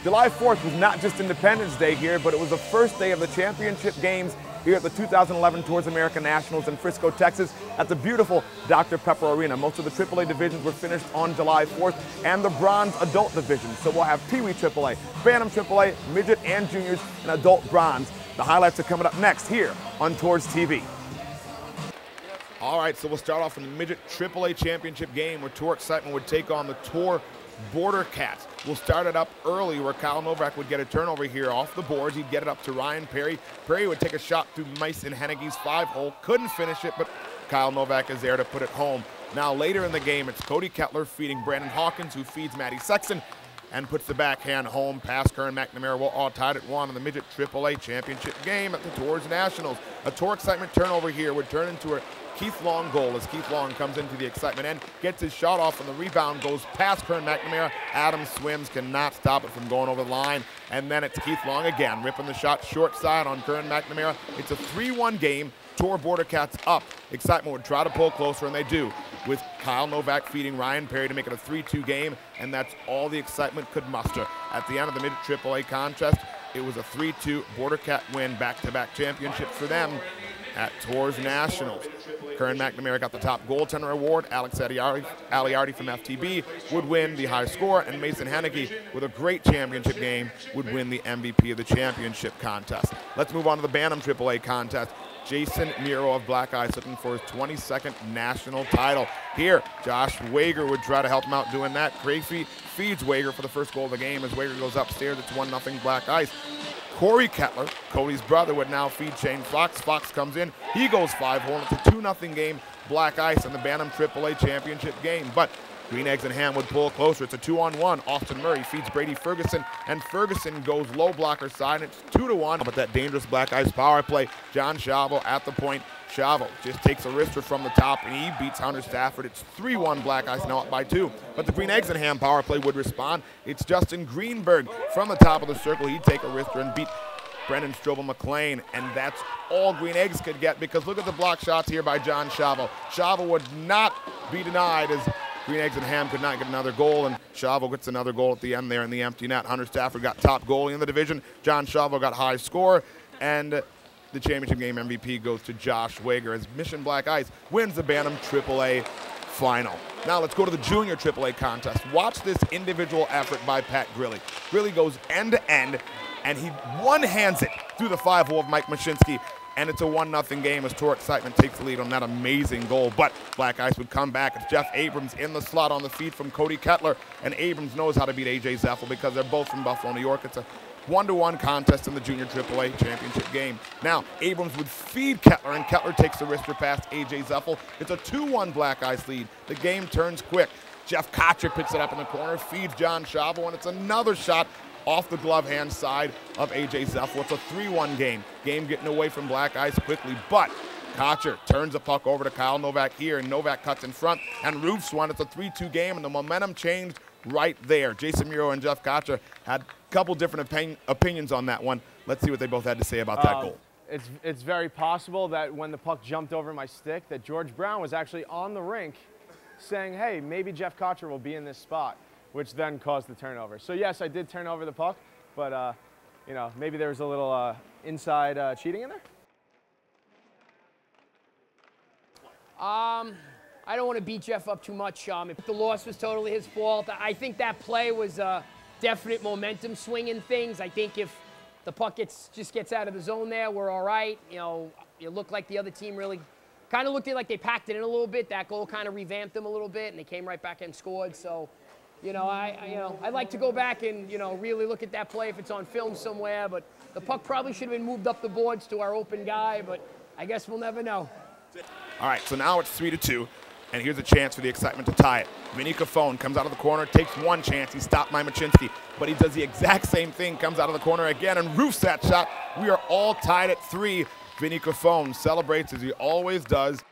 July 4th was not just Independence Day here, but it was the first day of the championship games here at the 2011 Tours America Nationals in Frisco, Texas at the beautiful Dr. Pepper Arena. Most of the AAA divisions were finished on July 4th and the bronze adult division. So we'll have Pee Wee AAA, Bantam AAA, Midget and Juniors, and Adult Bronze. The highlights are coming up next here on Tours TV. All right, so we'll start off in the Midget AAA Championship game where Tour Excitement would take on the Tour Border Cats. We'll start it up early where Kyle Novak would get a turnover here off the boards. He'd get it up to Ryan Perry. Perry would take a shot through Mason Hennige's 5-hole. Couldn't finish it, but Kyle Novak is there to put it home. Now later in the game, it's Cody Kettler feeding Brandon Hawkins, who feeds Matty Sexton and puts the backhand home past Kern McNamara. We're all tied at 1 in the Midget AAA Championship game at the Tours Nationals. A Tour Excitement turnover here would turn into a Keith Long goal as Keith Long comes into the Excitement end, gets his shot off, and the rebound goes past Kern McNamara. Adam swims, cannot stop it from going over the line, and then it's Keith Long again, ripping the shot short side on Kern McNamara. It's a 3-1 game. Tour Border Cats up. Excitement would try to pull closer, and they do, with Kyle Novak feeding Ryan Perry to make it a 3-2 game, and that's all the Excitement could muster. At the end of the Midget AAA contest, it was a 3-2 Border Cat win, back-to-back championships for them at Tours Nationals. Kern McNamara got the top goaltender award. Alex Aliardi from FTB would win the high score, and Mason Hennige, with a great championship game, would win the MVP of the championship contest. Let's move on to the Bantam AAA contest. Jason Miro of Black Ice looking for his 22nd national title. Here, Josh Wager would try to help him out doing that. Crafey feeds Wager for the first goal of the game as Wager goes upstairs. It's 1-0 Black Ice. Corey Kettler, Cody's brother, would now feed Shane Fox. Fox comes in. He goes 5-hole. It's a 2-0 game, Black Ice in the Bantam AAA Championship game. But Green Eggs and Ham would pull closer. It's a 2-on-1. Austin Murray feeds Brady Ferguson, and Ferguson goes low blocker side. It's 2-1. But that dangerous Black Ice power play, John Chavo at the point. Chavo just takes a wrister from the top, and he beats Hunter Stafford. It's 3-1 Black Ice, now up by 2. But the Green Eggs and Ham power play would respond. It's Justin Greenberg from the top of the circle. He'd take a wrister and beat Brendan Strobel McLean, and that's all Green Eggs could get, because look at the block shots here by John Chavo. Chavo would not be denied as Green Eggs and Ham could not get another goal, and Chavo gets another goal at the end there in the empty net. Hunter Stafford got top goalie in the division. John Chavo got high score, and the championship game MVP goes to Josh Wager as Mission Black Ice wins the Bantam AAA final. Now let's go to the Junior AAA contest. Watch this individual effort by Pat Grilly. Grilly goes end to end, and he one-hands it through the 5-hole of Mike Mashinsky, and it's a 1-0 game as Tour Excitement takes the lead on that amazing goal. But Black Ice would come back. It's Jeff Abrams in the slot on the feed from Cody Kettler, and Abrams knows how to beat A.J. Zeffel because they're both from Buffalo, New York. It's a 1-1 contest in the Junior AAA Championship game. Now, Abrams would feed Kettler, and Kettler takes the wrister past A.J. Zeffel. It's a 2-1 Black Ice lead. The game turns quick. Jeff Kocher picks it up in the corner, feeds John Chavo, and it's another shot off the glove hand side of A.J. Zeffel. It's a 3-1 game. Game getting away from Black Ice quickly, but Kocher turns the puck over to Kyle Novak here, and Novak cuts in front and roofs one. It's a 3-2 game, and the momentum changed right there. Jason Miro and Jeff Kocher had a couple different opinions on that one. Let's see what they both had to say about that goal. It's very possible that when the puck jumped over my stick that George Brown was actually on the rink saying, hey, maybe Jeff Kocher will be in this spot, which then caused the turnover. So yes, I did turn over the puck, but you know, maybe there was a little inside cheating in there. I don't want to beat Jeff up too much. If the loss was totally his fault, I think that play was definite momentum swinging things. I think if the puck just gets out of the zone there, we're all right. You know, it looked like the other team really kind of looked like they packed it in a little bit. That goal kind of revamped them a little bit, and they came right back and scored. So, you know, I'd like to go back and, you know, really look at that play if it's on film somewhere. But the puck probably should have been moved up the boards to our open guy, but I guess we'll never know. All right, so now it's 3-2, and here's a chance for the Excitement to tie it. Vinny Cofone comes out of the corner, takes one chance. He's stopped by Machinsky, but he does the exact same thing, comes out of the corner again and roofs that shot. We are all tied at 3. Vinny Cofone celebrates as he always does.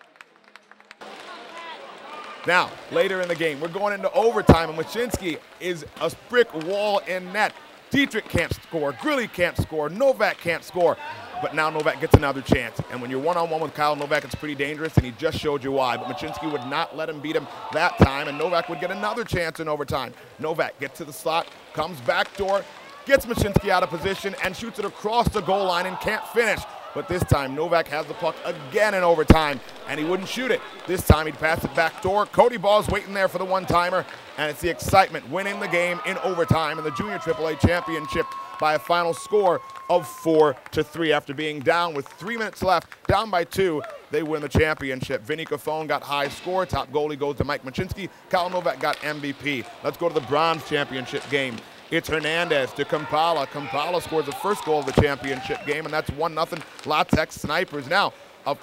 Now, later in the game, we're going into overtime, and Machinsky is a brick wall in net. Dietrich can't score, Grilly can't score, Novak can't score. But now Novak gets another chance. And when you're one-on-one with Kyle Novak, it's pretty dangerous, and he just showed you why. But Machinsky would not let him beat him that time, and Novak would get another chance in overtime. Novak gets to the slot, comes backdoor, gets Michinski out of position and shoots it across the goal line and can't finish. But this time, Novak has the puck again in overtime, and he wouldn't shoot it. This time, he'd pass it back door. Cody Ball's waiting there for the one-timer, and it's the excitement winning the game in overtime in the Junior AAA Championship by a final score of 4-3. After being down with 3 minutes left, down by 2, they win the championship. Vinny Cofone got high score. Top goalie goes to Mike Michinski. Kyle Novak got MVP. Let's go to the bronze championship game. It's Hernandez to Kampala. Kampala scores the first goal of the championship game, and that's 1-0 Latex Snipers. Now, a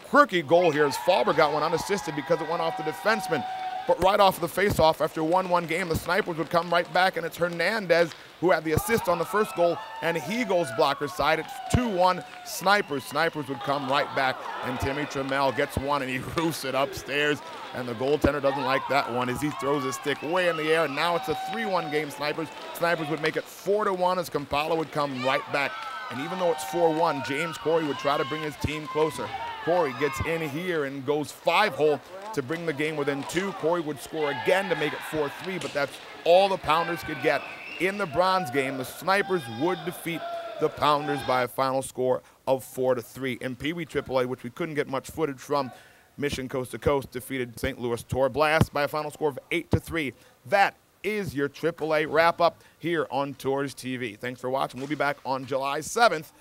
quirky goal here as Faber got one unassisted because it went off the defenseman. But right off the face-off, after 1-1 game, the Snipers would come right back, and it's Hernandez who had the assist on the first goal, and he goes blocker side. It's 2-1 Snipers. Snipers would come right back, and Timmy Trammell gets one, and he roofs it upstairs, and the goaltender doesn't like that one as he throws his stick way in the air, and now it's a 3-1 game Snipers. Snipers would make it 4-1 as Kampala would come right back. And even though it's 4-1, James Corey would try to bring his team closer. Corey gets in here and goes 5-hole to bring the game within 2. Corey would score again to make it 4-3, but that's all the Pounders could get. In the bronze game, the Snipers would defeat the Pounders by a final score of 4-3. In Pee Wee AAA, which we couldn't get much footage from, Mission Coast to Coast defeated St. Louis Tor Blast by a final score of 8-3. That is your AAA wrap-up here on Tours TV. Thanks for watching. We'll be back on July 7th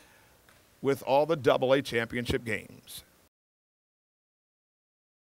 with all the AA championship games.